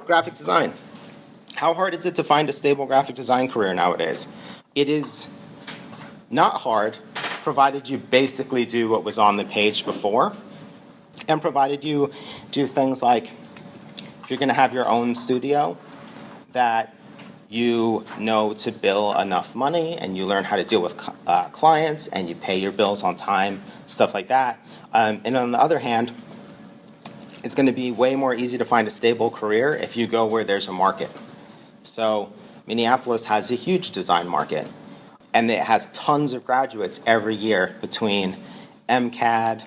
Graphic design. How hard is it to find a stable graphic design career nowadays? It is not hard, provided you basically do what was on the page before, and provided you do things like, if you're going to have your own studio, that you know to bill enough money and you learn how to deal with clients and you pay your bills on time, stuff like that. And on the other hand, it's going to be way more easy to find a stable career if you go where there's a market. So Minneapolis has a huge design market, and it has tons of graduates every year between MCAD,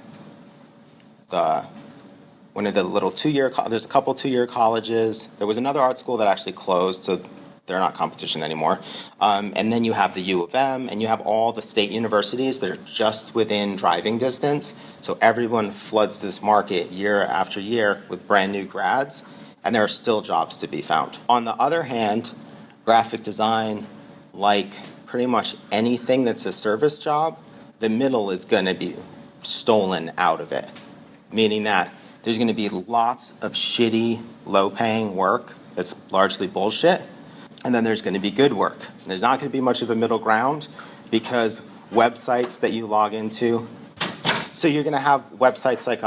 one of the little there's a couple two-year colleges. There was another art school that actually closed, so they're not competition anymore. And then you have the U of M, and you have all the state universities that are just within driving distance. So everyone floods this market year after year with brand new grads, and there are still jobs to be found. On the other hand, graphic design, like pretty much anything that's a service job, the middle is going to be stolen out of it, meaning that there's going to be lots of shitty, low-paying work that's largely bullshit, and then there's going to be good work. There's not going to be much of a middle ground because websites that you log into, so you're going to have websites like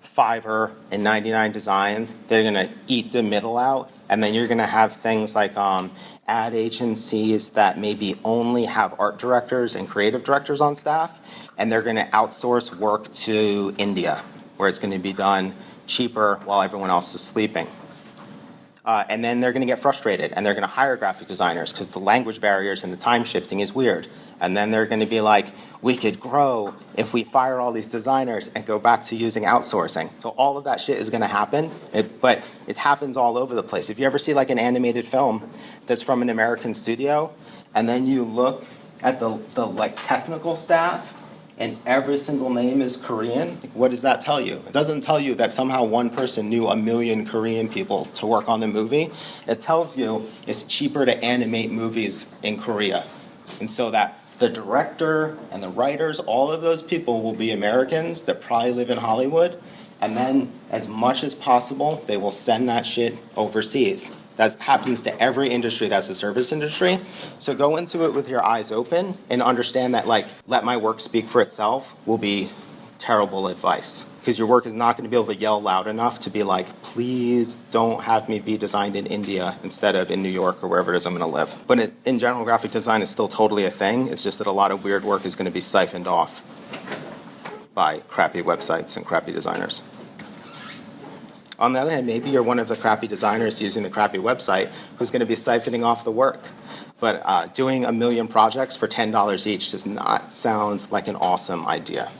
Fiverr and 99 Designs that are going to eat the middle out, and then you're going to have things like ad agencies that maybe only have art directors and creative directors on staff, and they're going to outsource work to India, where it's going to be done cheaper while everyone else is sleeping. And then they're going to get frustrated, and they're going to hire graphic designers because the language barriers and the time shifting is weird. And then they're going to be like, we could grow if we fire all these designers and go back to using outsourcing. So all of that shit is going to happen, but it happens all over the place. If you ever see like an animated film that's from an American studio, and then you look at the like technical staff, and every single name is Korean, what does that tell you? It doesn't tell you that somehow one person knew a million Korean people to work on the movie. It tells you it's cheaper to animate movies in Korea. And so that the director and the writers, all of those people will be Americans that probably live in Hollywood, and then as much as possible, they will send that shit overseas. That happens to every industry that's a service industry. So go into it with your eyes open and understand that, like, let my work speak for itself will be terrible advice. Because your work is not going to be able to yell loud enough to be like, please don't have me be designed in India instead of in New York or wherever it is I'm going to live. But in general, graphic design is still totally a thing. It's just that a lot of weird work is going to be siphoned off by crappy websites and crappy designers. On the other hand, maybe you're one of the crappy designers using the crappy website who's going to be siphoning off the work. But doing 1 million projects for $10 each does not sound like an awesome idea.